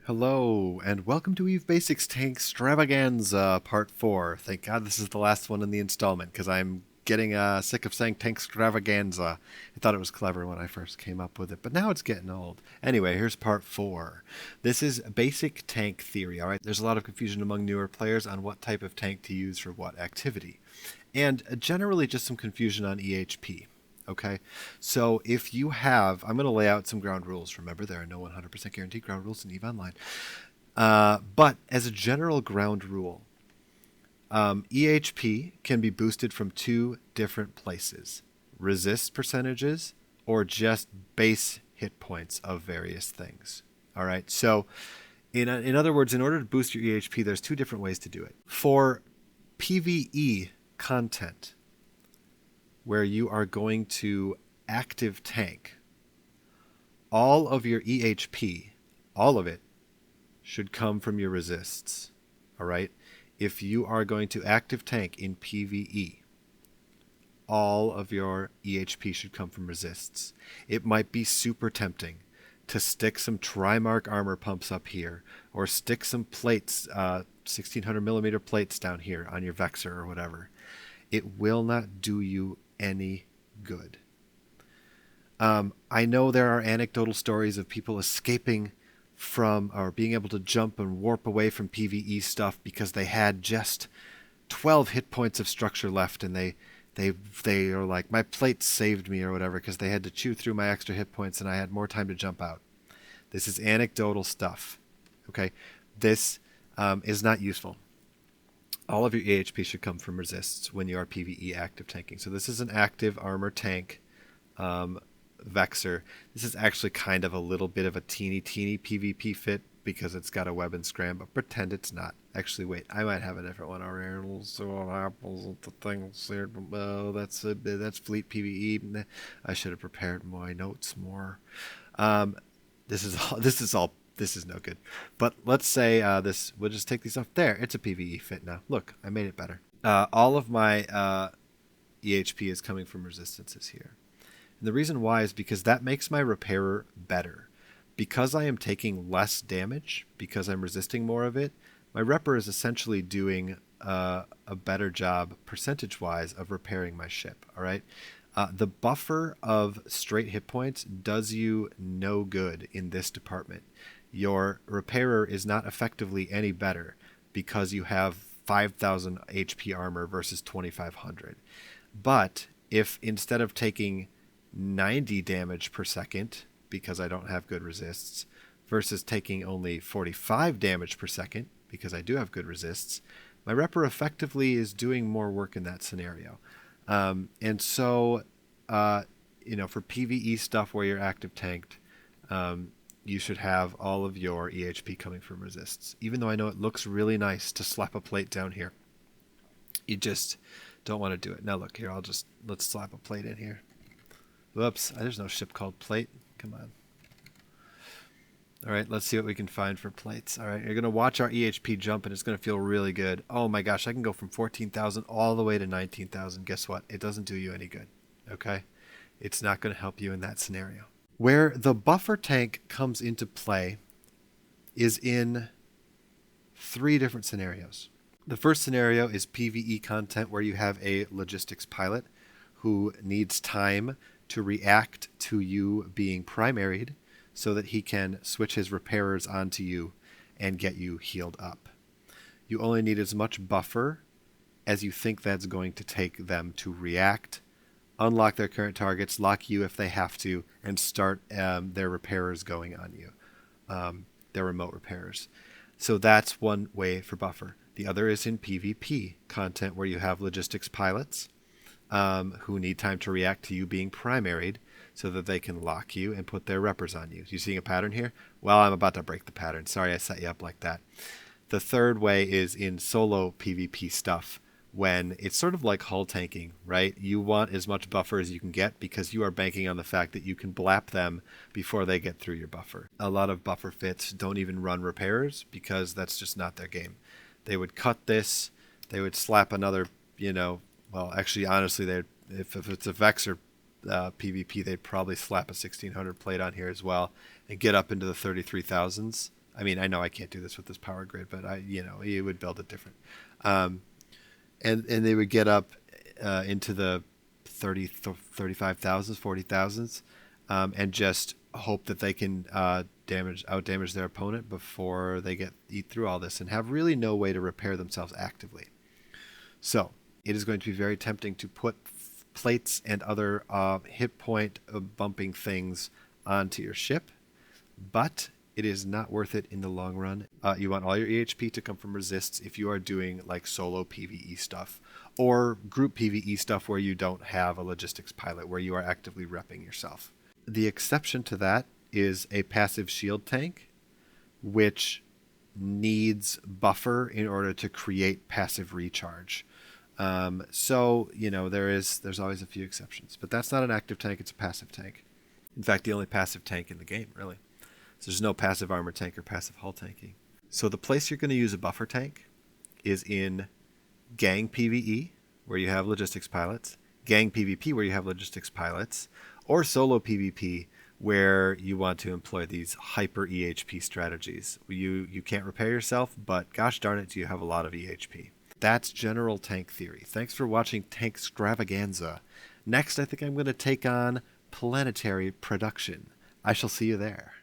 Hello, and welcome to Eve Basics Tanstravaganza Part 4. Thank God this is the last one in the installment, because I'm getting sick of saying Tanstravaganza. I thought it was clever when I first came up with it, but now it's getting old. Anyway, here's Part 4. This is basic tank theory, alright? There's a lot of confusion among newer players on what type of tank to use for what activity. And generally just some confusion on EHP. Okay, so if you have, I'm going to lay out some ground rules. Remember, there are no 100% guaranteed ground rules in EVE Online. But as a general ground rule, EHP can be boosted from two different places: resist percentages or just base hit points of various things. All right, so in other words, in order to boost your EHP, there's two different ways to do it. For PvE content, where you are going to active tank, all of your EHP, all of it, should come from your resists. All right? If you are going to active tank in PvE, all of your EHP should come from resists. It might be super tempting to stick some Trimark armor pumps up here, or stick some plates, 1600 millimeter plates down here on your Vexor or whatever. It will not do you any good. I know there are anecdotal stories of people escaping from or being able to jump and warp away from PvE stuff because they had just 12 hit points of structure left, and they are like, my plate saved me or whatever because they had to chew through my extra hit points and I had more time to jump out. This is anecdotal stuff. Okay, this is not useful. All of your EHP should come from resists when you are PvE active tanking. So this is an active armor tank Vexor. This is actually kind of a little bit of a teeny PvP fit because it's got a web and scram, but pretend it's not. Actually, wait, I might have a different one over here. So apples, the things here. Oh, that's fleet PvE. I should have prepared my notes more. This is no good. But let's say we'll just take these off. There, it's a PvE fit now. Look, I made it better. All of my EHP is coming from resistances here. And the reason why is because that makes my repairer better. Because I am taking less damage, because I'm resisting more of it, my repper is essentially doing a better job percentage-wise of repairing my ship. All right. The buffer of straight hit points does you no good in this department. Your repairer is not effectively any better because you have 5,000 HP armor versus 2,500. But if instead of taking 90 damage per second, because I don't have good resists, versus taking only 45 damage per second, because I do have good resists, my repper effectively is doing more work in that scenario. And so, for PvE stuff where you're active tanked, you should have all of your EHP coming from resists. Even though I know it looks really nice to slap a plate down here, you just don't want to do it. Now look here, let's slap a plate in here. Whoops, there's no ship called Plate. Come on. All right, let's see what we can find for plates. All right, you're going to watch our EHP jump, and it's going to feel really good. Oh my gosh, I can go from 14,000 all the way to 19,000. Guess what? It doesn't do you any good, okay? It's not going to help you in that scenario. Where the buffer tank comes into play is in three different scenarios. The first scenario is PvE content where you have a logistics pilot who needs time to react to you being primaried so that he can switch his repairers onto you and get you healed up. You only need as much buffer as you think that's going to take them to react, unlock their current targets, lock you if they have to, and start their repairers going on you, their remote repairers. So that's one way for buffer. The other is in PvP content where you have logistics pilots who need time to react to you being primaried so that they can lock you and put their reppers on you. You seeing a pattern here? Well, I'm about to break the pattern. Sorry I set you up like that. The third way is in solo PvP stuff when it's sort of like hull tanking, right? You want as much buffer as you can get because you are banking on the fact that you can blap them before they get through your buffer. A lot of buffer fits don't even run repairers because that's just not their game. They would cut this, they would slap another, well, actually, honestly, if it's a Vexor PvP, they'd probably slap a 1600 plate on here as well and get up into the 33,000s. I mean, I know I can't do this with this power grid, but you would build it different. Um, and they would get up into the 35,000s, 40,000s, and just hope that they can out damage their opponent before they eat through all this and have really no way to repair themselves actively. So it is going to be very tempting to put plates and other hit point bumping things onto your ship, but it is not worth it in the long run. You want all your EHP to come from resists if you are doing like solo PvE stuff or group PvE stuff where you don't have a logistics pilot, where you are actively repping yourself. The exception to that is a passive shield tank, which needs buffer in order to create passive recharge. So there's always a few exceptions, but that's not an active tank, it's a passive tank. In fact, the only passive tank in the game, really. So there's no passive armor tank or passive hull tanking. So the place you're going to use a buffer tank is in gang PvE, where you have logistics pilots, gang PvP, where you have logistics pilots, or solo PvP, where you want to employ these hyper EHP strategies. You can't repair yourself, but gosh darn it, do you have a lot of EHP. That's general tank theory. Thanks for watching Tanstravaganza. Next, I think I'm going to take on planetary production. I shall see you there.